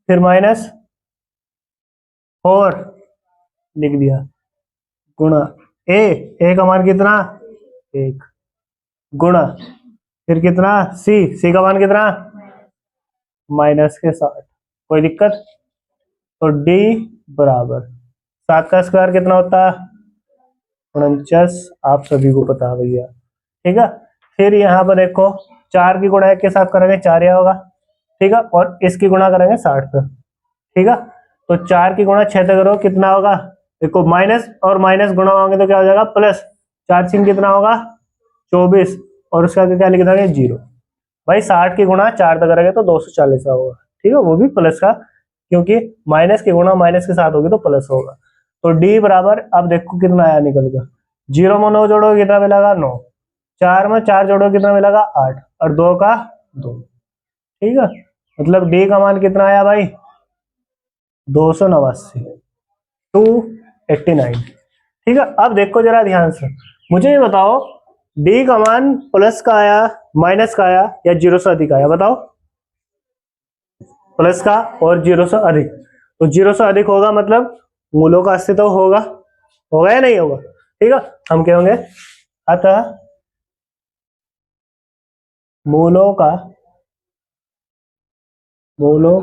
फिर -4 लिख दिया, गुणा ए का मान कितना, 1, गुणा फिर कितना, सी का मान कितना, -7, कोई दिक्कत। तो d बराबर 7 का स्क्वायर कितना होता है, 49, आप सभी को पता है भैया, ठीक है। फिर यहाँ पर देखो 4 की गुणा 1 के साथ करेंगे 4 या होगा, ठीक है, और इसकी गुणा करेंगे 60 से, ठीक है। तो 4 की गुणा 6 से करो, कितना होगा, देखो माइनस और माइनस गुणा होंगे तो क्या हो जाएगा प्लस, 4 6 कितना होगा 24, और उसका क्या लिख देंगे 0। भाई 60 की गुणा 4 से करेंगे तो 240 का होगा, ठीक है, वो भी प्लस का, क्योंकि माइनस की गुणा माइनस के साथ होगी तो प्लस होगा। तो d बराबर, अब देखो कितना आया निकल कर, 0 में 9 जोड़ोगे कितना मिलेगा 9, 4 में 4 जोड़ोगे कितना मिलेगा 8, और 2 का 2, ठीक है। मतलब d का मान कितना आया भाई 289, 289, ठीक है। अब देखो जरा ध्यान से, मुझे ये बताओ d का मान प्लस का आया, माइनस का आया, या 0 से अधिक आया, बताओ। प्लस का और 0 से अधिक, तो 0 से अधिक होगा मतलब मूलों का अस्तित्व होगा, होगा या नहीं होगा, ठीक है। हम कहेंगे अतः मूलों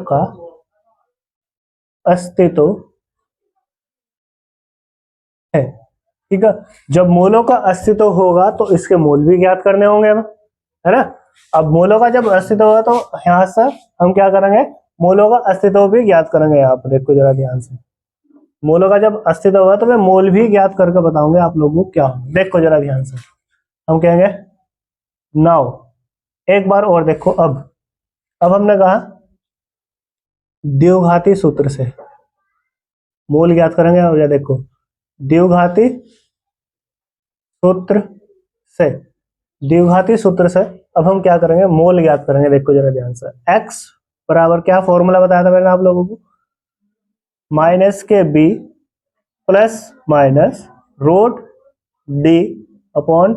का अस्तित्व है, ठीक है। जब मूलों का अस्तित्व होगा तो इसके मूल भी ज्ञात करने होंगे हम, है ना। अब मूलों का जब अस्तित्व होगा तो यहाँ से हम क्या करेंगे, मूलों का अस्तित्व भी ज्ञात करेंगे। यहाँ पर देखो जरा ध्यान से, मूलों का जब अस्तित्व होगा तो मैं मूल भी ज्ञात करके बताऊंगे आप लोगों को क्या होगा। देखो जरा ध्यान से, हम कहेंगे नाउ, एक बार और देखो, अब हमने कहा द्विघाती सूत्र से मूल ज्ञात करेंगे, और क्या देखो द्विघाती सूत्र से, द्विघाती सूत्र से अब हम क्या करेंगे, मूल ज्ञात करेंगे। देखो जरा ध्यान से, x बराबर क्या फॉर्मूला बताया था मैंने आप लोगों को, माइनस के b plus minus root d upon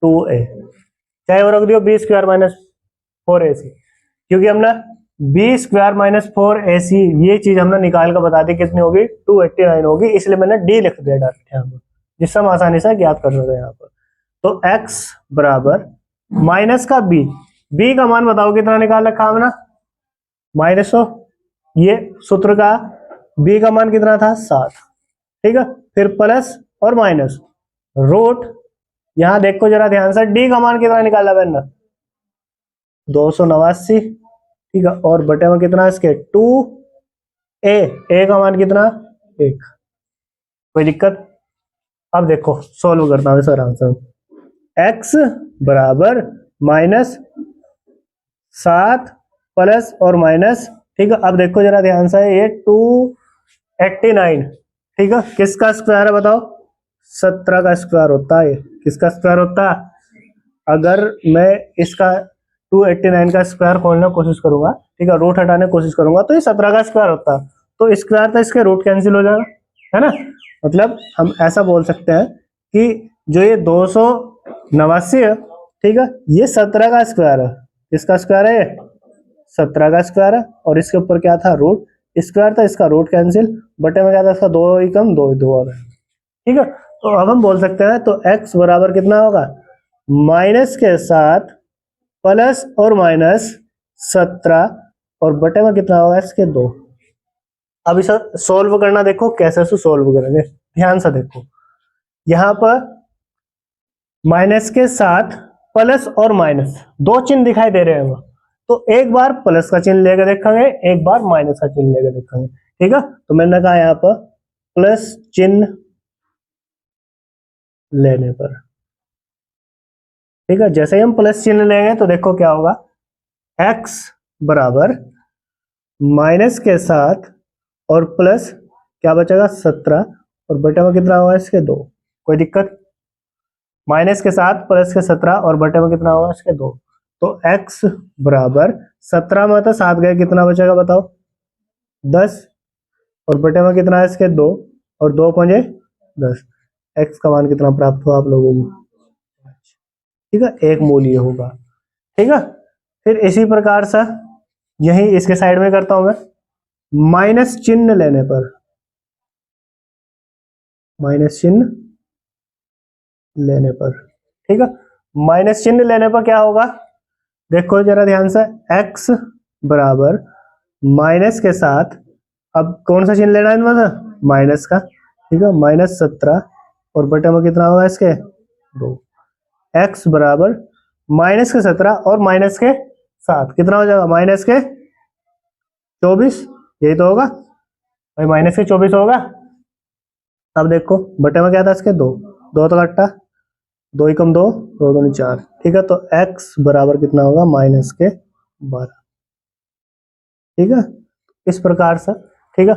2a, चाहे वो रख दियो b स्क्वायर माइनस 4ac, क्योंकि हमने b स्क्वायर माइनस 4ac ये चीज हमने निकाल कर बता दी कितनी होगी 289 होगी, इसलिए मैंने d लिख दिया डायरेक्ट यहाँ पर, जिससे हम आसानी से ज्ञात कर सकते हैं यहाँ पर। तो x बराबर माइनस का b का मान बताओ कितना निकाल रखा हमने, -100, ये सूत्र का b का मान कितना था 7, ठीक है। फिर प्लस और माइनस रूट, यहां देखो जरा ध्यान से, d का मान कितना निकाला मैंने 289, ठीक है, और बटे में कितना इसके 2a का मान कितना 1, कोई दिक्कत। अब देखो सॉल्व करता हूं सर आंसर, x बराबर -7 प्लस और माइनस, ठीक है। अब देखो जरा ध्यान से, ये 289, ठीक है, किसका स्क्वायर है बताओ, 17 का स्क्वायर होता है। ये किसका स्क्वायर होता है, अगर मैं इसका 289 का स्क्वायर खोलने की कोशिश करूंगा, ठीक है, रूट हटाने की कोशिश करूंगा तो ये 17 का स्क्वायर होता है, तो स्क्वायर था इसके रूट कैंसिल हो जाएगा, है ना। मतलब हम ऐसा बोल सकते हैं कि जो ये 289 है, ठीक है, ये 17 का स्क्वायर है। किसका स्क्वायर है, 17 का स्क्वायर है, और इसके ऊपर क्या था रूट स्क्वायर था, इसका रूट कैंसिल, बटे में क्या था इसका 2 ही कम 2 2 आ गया, ठीक है। तो अब हम बोल सकते हैं, तो x बराबर कितना होगा, माइनस के साथ प्लस और माइनस 17, और बटे में कितना होगा इसके 2। अब इसे सोल्व करना, देखो कैसे से सोल्व करेंगे, ध्यान से देखो, यहां पर माइनस के साथ प्लस और माइनस दो चिन्ह दिखाई दे रहे हैं, तो एक बार प्लस का चिन्ह लेकर देखेंगे, एक बार माइनस का चिन्ह लेकर देखेंगे, ठीक है। तो मैंने कहा यहां पर प्लस चिन्ह लेने पर, ठीक है, जैसे ही हम प्लस चिन्ह लेंगे तो देखो क्या होगा, x बराबर माइनस के साथ और प्लस क्या बचेगा 17, और बटे में कितना होगा इसके 2, कोई दिक्कत। माइनस के साथ प्लस के 17 और बटे में कितना होगा इसके 2, तो x बराबर 17 में तो 7 गए, कितना बचेगा बताओ 10, और बटे में कितना है इसके 2, और 2×5 10। x का मान कितना प्राप्त हुआ आप लोगों को? ठीक है, 1 मोल ये होगा। ठीक है, फिर इसी प्रकार से यही इसके साइड में करता हूं मैं, माइनस चिन्ह लेने पर, माइनस चिन्ह लेने पर, ठीक है, माइनस चिन्ह लेने पर क्या होगा देखो जरा ध्यान से, x बराबर माइनस के साथ, अब कौन सा चिन्ह लेना है इनमें से? माइनस का। ठीक है, -17 और बटे में कितना होगा इसके? 2। x बराबर माइनस के 17 और माइनस के 7 कितना हो जाएगा? माइनस के 24, यही तो होगा भाई, माइनस के 24 होगा। अब देखो बटे में क्या था इसके? 2, 2 तो कट्टा, 2 ही कम 2, 2 दूनी 4। ठीक है, तो x बराबर कितना होगा? माइनस के 12। ठीक है, इस प्रकार से। ठीक है,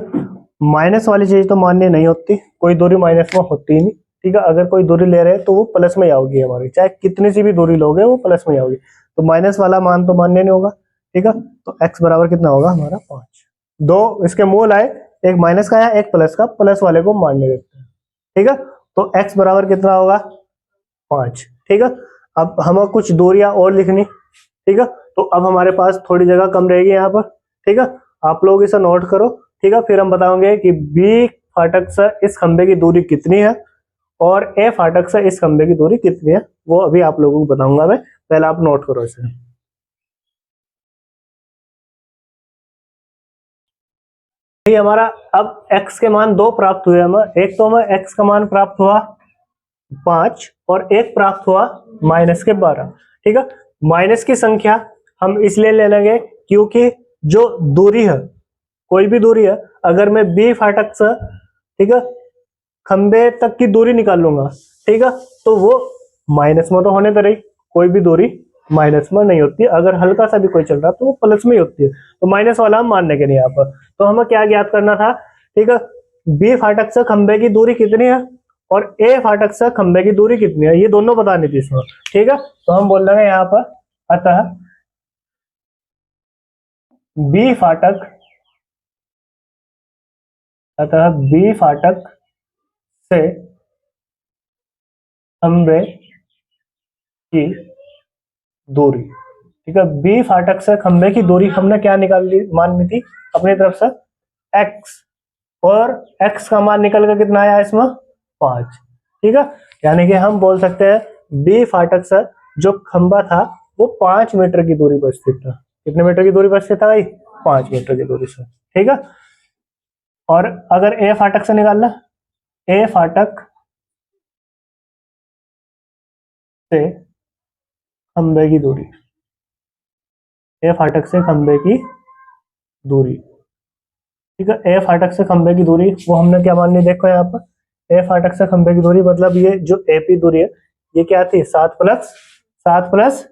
माइनस वाली चीज तो मान्य नहीं होती, कोई दूरी माइनस में होती ही नहीं। ठीक है, अगर कोई दूरी ले रहे हैं तो वो प्लस में आओगी हमारी, चाहे कितनी सी भी दूरी लोगे वो प्लस में आओगी, तो माइनस वाला मान तो मान्य नहीं होगा। ठीक है, तो x बराबर कितना होगा हमारा? 5। 2 इसके मूल आए, एक माइनस का आया एक प्लस का, प्लस वाले को मान्य देते हैं। ठीक है, तो x बराबर कितना होगा? 5। ठीक है, अब हमें कुछ दूरियां और लिखनी। ठीक है, तो अब हमारे पास थोड़ी जगह कम रहेगी यहाँ पर। ठीक है, आप लोग इसे नोट करो। ठीक है, फिर हम बताएंगे कि बी फाटक से इस खंबे की दूरी कितनी है और ए फाटक से इस खंबे की दूरी कितनी है, वो अभी आप लोगों को बताऊंगा मैं, पहले आप नोट करो इसे। हमारा अब x के मान 2 प्राप्त हुए हमें, एक तो हमें x का मान प्राप्त हुआ 5 और एक प्राप्त हुआ -12। ठीक है, माइनस की संख्या हम इसलिए ले लेंगे क्योंकि जो दूरी है, कोई भी दूरी है, अगर मैं बी फाटक से, ठीक है, खंबे तक की दूरी निकाल लूंगा, ठीक है, तो वो माइनस में तो होने तो रही, कोई भी दूरी माइनस में नहीं होती, अगर हल्का सा भी कोई चल रहा तो वो प्लस में ही होती है, तो माइनस वाला हम मानने के नहीं यहाँ पर। तो हमें क्या ज्ञात करना था? ठीक है, बी फाटक से खंबे की दूरी कितनी है और ए फाटक से खंबे की दूरी कितनी है, ये दोनों बतानी थी इसमें। ठीक है, तो हम बोल रहे हैं यहाँ पर, अतः बी फाटक, अतः बी फाटक से खंबे की दूरी, ठीक है, बी फाटक से खंबे की दूरी हमने क्या निकाल ली, माननी थी अपनी तरफ से x, और x का मान निकल कर कितना आया इसमें? 5। ठीक है, यानी कि हम बोल सकते हैं बी फाटक से जो खंबा था वो 5 मीटर की दूरी पर स्थित था। कितने मीटर की दूरी पर स्थित था भाई? 5 मीटर की दूरी से। ठीक है, और अगर ए फाटक से निकालना, ए फाटक से खंबे की दूरी, ए फाटक से खंबे की दूरी, ठीक है, ए फाटक से खंबे की दूरी वो हमने क्या माननी, देखो यहाँ पर, ए फाटक से खंबे की दूरी मतलब ये जो एपी दूरी है ये क्या थी? 7 प्लस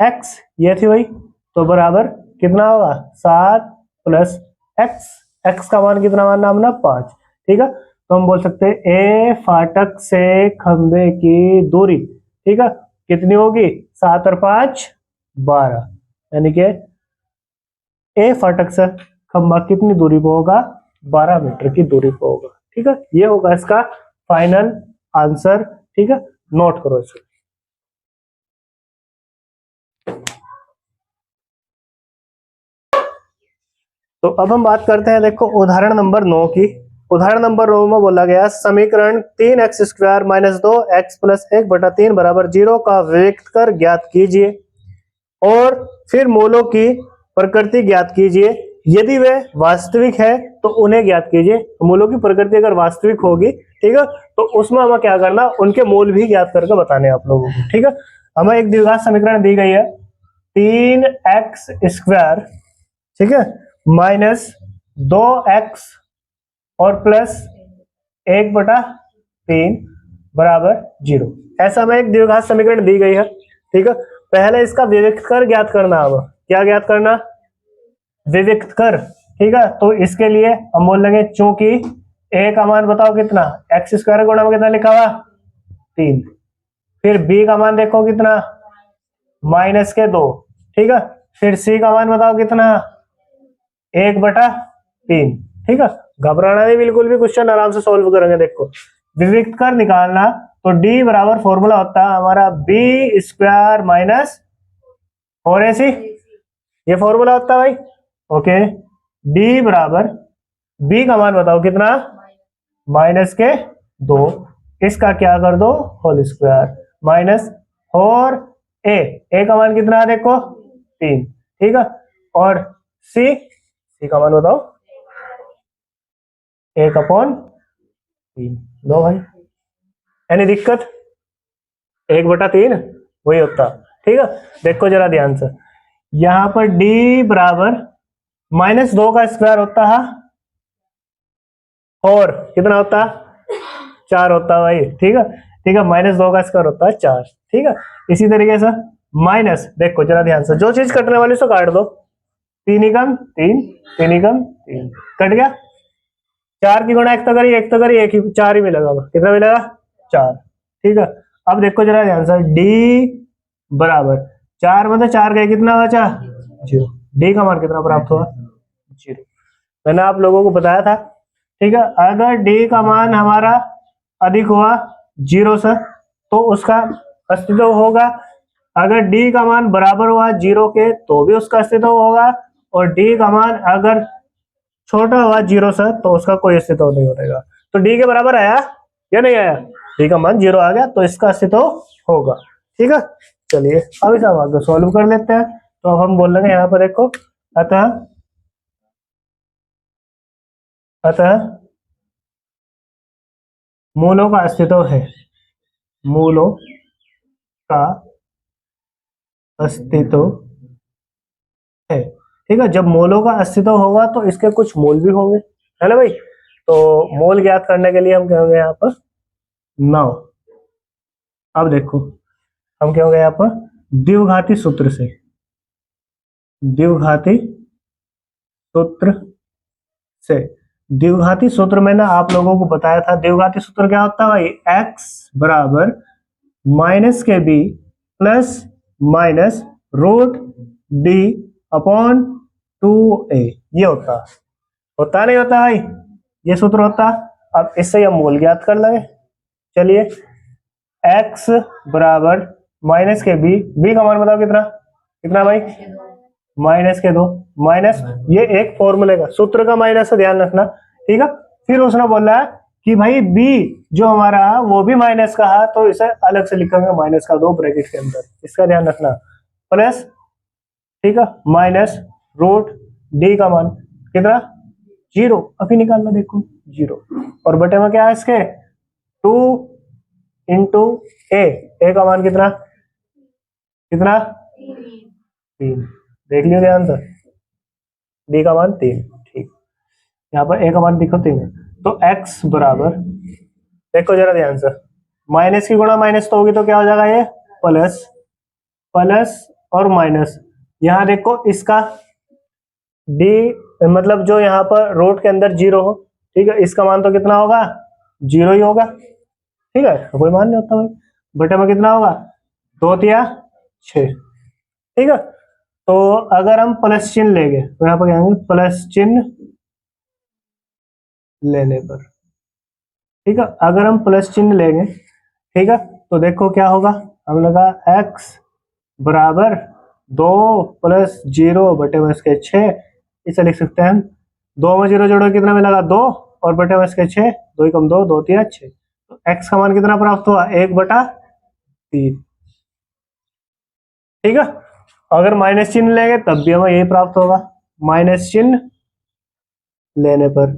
एक्स, ये थी वही, तो बराबर कितना होगा? 7 प्लस एक्स, एक्स का मान कितना मानना हमने? 5। ठीक है, तो हम बोल सकते हैं ए फाटक से खंबे की दूरी, ठीक है, कितनी होगी? 7 और 5 12, यानी कि ए फाटक से खंबा कितनी दूरी पर होगा? 12 मीटर की दूरी पर होगा। ठीक है, ये होगा इसका फाइनल आंसर। ठीक है, नोट करो इसे। तो अब हम बात करते हैं, देखो उदाहरण नंबर 9 की। उदाहरण नंबर 9 में बोला गया समीकरण 3x² - 2x + 1/3 = 0 का व्यक्त कर ज्ञात कीजिए और फिर मूलों की प्रकृति ज्ञात कीजिए। यदि वे वास्तविक है तो उन्हें ज्ञात कीजिए। मूलों की प्रकृति अगर वास्तविक होगी, ठीक है, तो उसमें हमें क्या करना? उनके मूल भी ज्ञात करके बताने आप लोगों को। ठीक है, हमें एक द्विघात समीकरण दी गई है 3x², ठीक है, -2x और +1/3 = 0। ऐसा हमें एक द्विघात समीकरण दी गई है। ठीक है, पहले इसका विविक्त कर ज्ञात करना। अब क्या ज्ञात करना? विविक्त कर। ठीक है, तो इसके लिए हम बोल लेंगे चूंकि a का मान बताओ कितना? x² गुणा में कितना लिखा हुआ? 3। फिर b का मान देखो कितना? -2। ठीक है, फिर c का मान बताओ कितना? 1/3। ठीक है, घबराना नहीं बिल्कुल भी, क्वेश्चन आराम से सॉल्व करेंगे। देखो विविक्त कर निकालना, तो डी बराबर फॉर्मूला होता है हमारा बी स्क्वायर माइनस 4ac, ये फॉर्मूला होता है भाई। ओके, डी बराबर बी का मान बताओ कितना, माइनस के 2, इसका क्या कर दो होल स्क्वायर, माइनस 4a का मान कितना है देखो 3, ठीक है। और सी का मान बताओ 1/3, लो भाई, यानी दिक्कत 1/3 वही होता, ठीक है। देखो जरा ध्यान से, यहां पर d बराबर -2 का स्क्वायर होता है और कितना होता है 4 होता है भाई, ठीक है, ठीक है। -2 का स्क्वायर होता है 4, ठीक है। इसी तरीके से माइनस, देखो जरा ध्यान से, जो चीज कटने वाली उसको काट दो, 3 एकम 3, 3 एकम 3, कट गया। 4 की गुणा 1 तो करी, 1 तो करी, 1 ही 4 ही मिलेगा, कितना मिलेगा 4, ठीक है। अब देखो जरा ध्यान से, डी बराबर 4 में तो 4 गए, कितना बचा 0, डी का मान कितना प्राप्त हुआ 0। मैंने आप लोगों को बताया था, ठीक है, अगर डी का मान हमारा अधिक हुआ 0 से तो उसका अस्तित्व होगा, अगर डी का मान बराबर हुआ 0 के तो भी उसका अस्तित्व होगा, और डी का मान अगर छोटा हुआ 0 से तो उसका कोई अस्तित्व नहीं होगा। तो डी के बराबर आया या नहीं आया, डी का मान 0 आ गया तो इसका अस्तित्व होगा, ठीक है। चलिए अब इसे हम आगे सॉल्व कर लेते हैं। तो अब हम बोल लेंगे यहाँ पर देखो, अतः मूलों का अस्तित्व है, मूलों का अस्तित्व है, ठीक है। जब मूलों का अस्तित्व होगा तो इसके कुछ मूल भी होंगे, है ना भाई। तो मूल ज्ञात करने के लिए हम कहेंगे यहाँ पर 9। अब देखो हम क्या हो गया यहाँ पर द्विघाती सूत्र से, द्विघाती सूत्र से, द्विघाती सूत्र मैंने आप लोगों को बताया था। द्विघाती सूत्र क्या होता है भाई, x बराबर माइनस के B plus minus root D upon 2a, ये होता नहीं होता भाई, ये सूत्र होता। अब इससे हम मूल ज्ञात कर लेंगे। चलिए x बराबर माइनस के बी का मान बताओ कितना, कितना भाई माइनस के 2, माइनस ये एक फॉर्मूले का सूत्र का माइनस से ध्यान रखना, ठीक है। फिर उसने बोला कि भाई b जो हमारा है वो भी माइनस का है, तो इसे अलग से लिखेंगे माइनस का 2 ब्रैकेट के अंदर, इसका ध्यान रखना, प्लस, ठीक है, माइनस रूट डी का मान कितना 0, अभी निकालना देखो 0, और बटे में क्या है इसके 2 इंटू ए का मान कितना, कितना 3, देख लियो ध्यान से, डी का मान 3, ठीक। यहाँ पर ए का मान देखो 3 है, तो x बराबर, देखो जरा ध्यान से, माइनस की गुणा माइनस तो होगी तो क्या हो जाएगा ये प्लस, प्लस और माइनस, यहाँ देखो इसका डी मतलब जो यहाँ पर रूट के अंदर 0 हो, ठीक है, इसका मान तो कितना होगा 0 ही होगा, ठीक है, कोई मान नहीं होता भाई। बटे में कितना होगा 2 तिया 6, ठीक है। तो अगर हम प्लस चिन्ह लेंगे तो यहाँ पर क्या होंगे प्लस चिन्ह लेने पर, ठीक है, अगर हम प्लस चिन्ह लेंगे, ठीक है, तो देखो क्या होगा, हम लगा x बराबर 2 + 0 बटे में इसके 6, इसे लिख सकते हैं हम 2 में 0 जोड़ो कितना मिलेगा 2, और बटे में इसके 6, 2 कम 2, 2 तिया 6, तो x का मान कितना प्राप्त हुआ 1/3, ठीक है। अगर माइनस चिन्ह लेंगे तब भी हमें यही प्राप्त होगा, माइनस चिन्ह लेने पर,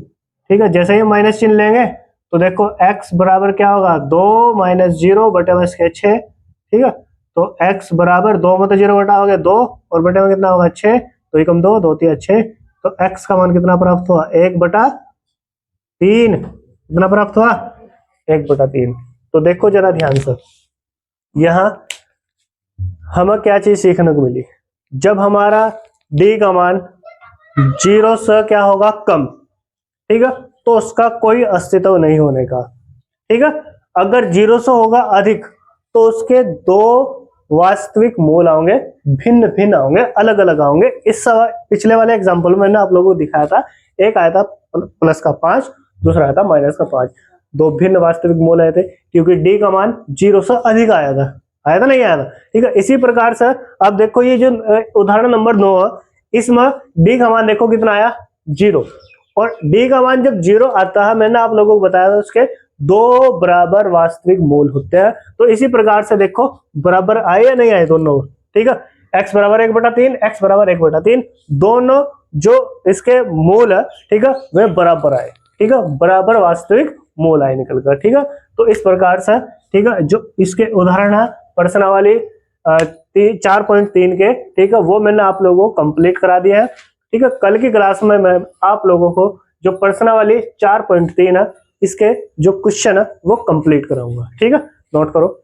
ठीक है। जैसे ही माइनस चिन्ह लेंगे तो देखो x बराबर क्या होगा 2 - 0 बटे में इसके 6, ठीक है, तो x बराबर 2 में तो 0 बटा हो गया 2, और बटे में कितना होगा 6, 2 कम 2, 2 तिया 6, तो x का मान कितना प्राप्त हुआ 1/3, कितना प्राप्त हुआ 1/3। तो देखो जरा ध्यान से, यहाँ हमें क्या चीज सीखने को मिली, जब हमारा d का मान 0 से क्या होगा कम, ठीक है, तो उसका कोई अस्तित्व नहीं होने का, ठीक है। अगर 0 से होगा अधिक तो उसके 2 वास्तविक मूल आओगे, भिन्न भिन्न आओगे, अलग अलग आओगे। इस पिछले वाले एग्जांपल में मैंने आप लोगों को दिखाया था, एक आया था प्लस का 5, दूसरा आया था माइनस का 5। दो भिन्न वास्तविक मोल आए थे क्योंकि डी का मान 0 से अधिक आया था नहीं आया था, ठीक है। इसी प्रकार से अब देखो ये जो उदाहरण नंबर 9 है, इसमें डी का मान देखो कितना आया 0, और डी का मान जब 0 आता है, मैंने आप लोगों को बताया था उसके दो बराबर वास्तविक मोल होते हैं। तो इसी प्रकार से देखो बराबर आए या नहीं आए दोनों, ठीक है। x बराबर 1/3, x बराबर 1/3, दोनों जो इसके मोल है, ठीक है, वे बराबर आए, ठीक है, बराबर वास्तविक मोल आए निकल कर, ठीक है। तो इस प्रकार से, ठीक है, जो इसके उदाहरण है प्रश्नावली 4.3 के, ठीक है, वो मैंने आप लोगों को कंप्लीट करा दिया है, ठीक है। कल की क्लास में मैं आप लोगों को जो प्रश्नावली 4.3 है, इसके जो क्वेश्चन है वो कंप्लीट कराऊंगा, ठीक है। नोट करो।